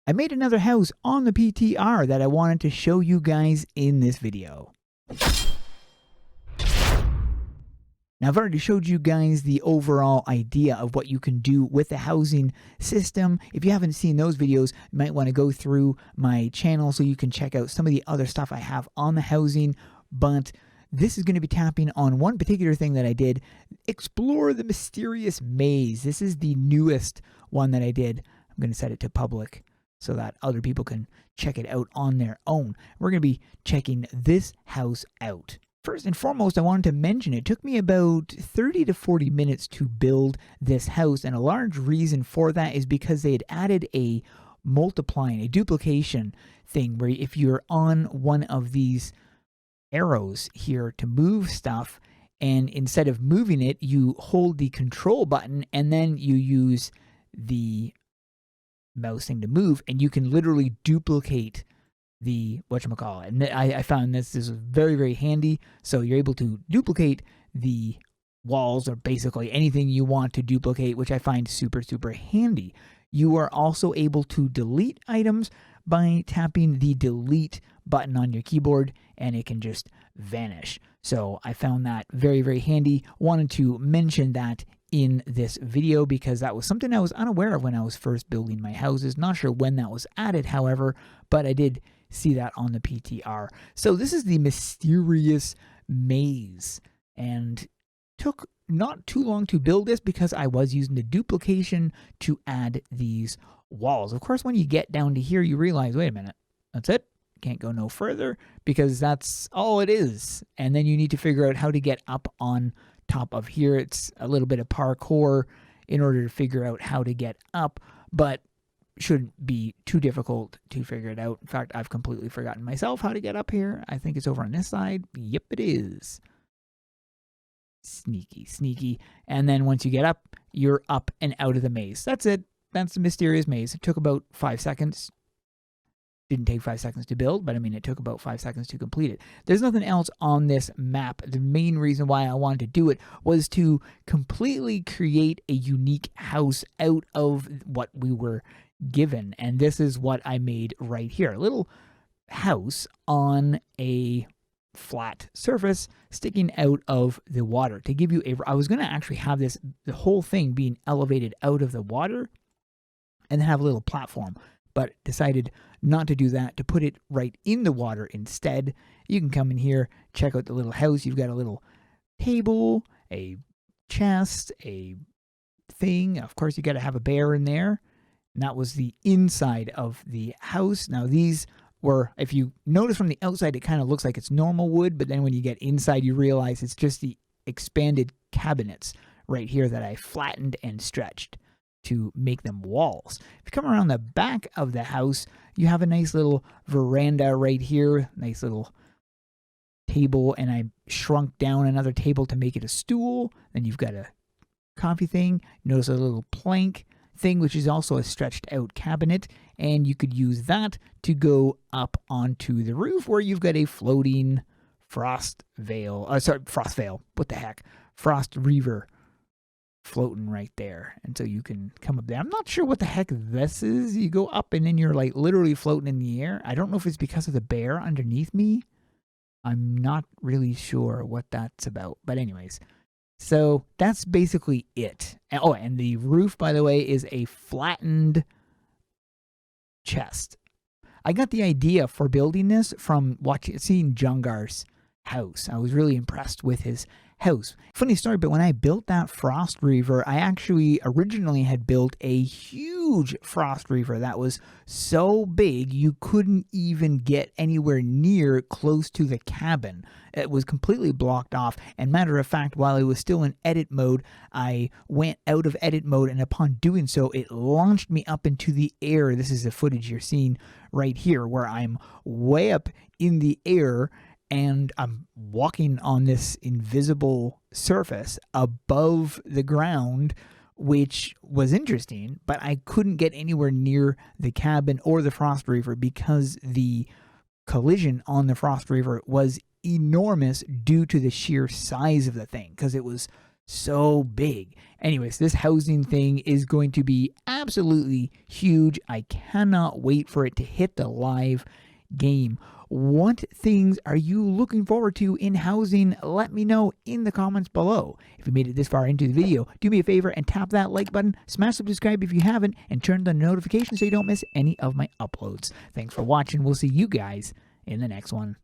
I made another house on the PTR that I wanted to show you guys in this video. Now, I've already showed you guys the overall idea of what you can do with the housing system. If you haven't seen those videos, you might want to go through my channel so you can check out some of the other stuff I have on the housing. But this is going to be tapping on one particular thing that I did, explore the mysterious maze. This is the newest one that I did. I'm going to set it to public so that other people can check it out on their own. We're going to be checking this house out. First and foremost, I wanted to mention it took me about 30 to 40 minutes to build this house, and a large reason for that is because they had added a duplication thing where if you're on one of these arrows here to move stuff, and instead of moving it, you hold the control button and then you use the mouse thing to move, and you can literally duplicate the whatchamacallit. And I found this is very, very handy. So you're able to duplicate the walls or basically anything you want to duplicate, which I find super, super handy. You are also able to delete items by tapping the delete button on your keyboard, and it can just vanish. So I found that very, very handy. Wanted to mention that in this video because that was something I was unaware of when I was first building my houses. Not sure when that was added, however, but I did see that on the PTR. So this is the mysterious maze, and took not too long to build this because I was using the duplication to add these walls. Of course, when you get down to here, you realize, wait a minute, that's it. Can't go no further because that's all it is. And then you need to figure out how to get up on top of here. It's a little bit of parkour in order to figure out how to get up, but shouldn't be too difficult to figure it out. In fact, I've completely forgotten myself how to get up here. I think it's over on this side. Yep, it is. Sneaky, sneaky. And then once you get up, you're up and out of the maze. That's it. That's the mysterious maze. It took about 5 seconds. Didn't take 5 seconds to build, but I mean, it took about 5 seconds to complete it. There's nothing else on this map. The main reason why I wanted to do it was to completely create a unique house out of what we were given. And this is what I made right here. A little house on a flat surface sticking out of the water to give you I was going to actually have the whole thing being elevated out of the water and then have a little platform, but decided not to do that, to put it right in the water instead. You can come in here, check out the little house. You've got a little table, a chest, a thing. Of course, you got to have a bear in there. And that was the inside of the house. Now, these were, if you notice from the outside, it kind of looks like it's normal wood, but then when you get inside, you realize it's just the expanded cabinets right here that I flattened and stretched to make them walls. If you come around the back of the house, you have a nice little veranda right here, nice little table, and I shrunk down another table to make it a stool. Then you've got a coffee thing. Notice a little plank thing, which is also a stretched out cabinet, and you could use that to go up onto the roof where you've got a floating frost veil. What the heck? Frost reaver floating right there. And so you can come up there. I'm not sure what the heck this is. You go up and then you're like literally floating in the air. I don't know if it's because of the bear underneath me. I'm not really sure what that's about. But anyways, so that's basically it. Oh, and the roof, by the way, is a flattened chest. I got the idea for building this from seeing Jungar's house. I was really impressed with his house. Funny story, but when I built that frost reaver, I actually originally had built a huge frost reaver that was so big you couldn't even get anywhere near close to the cabin. It was completely blocked off, and matter of fact, while I was still in edit mode, I went out of edit mode, and upon doing so, it launched me up into the air. This is the footage you're seeing right here where I'm way up in the air and I'm walking on this invisible surface above the ground, which was interesting, but I couldn't get anywhere near the cabin or the frost reaver because the collision on the frost reaver was enormous due to the sheer size of the thing, because it was so big. Anyways, this housing thing is going to be absolutely huge. I cannot wait for it to hit the live game. What things are you looking forward to in housing? Let me know in the comments below. If you made it this far into the video, do me a favor and tap that like button, smash subscribe if you haven't, and turn on notifications so you don't miss any of my uploads. Thanks for watching. We'll see you guys in the next one.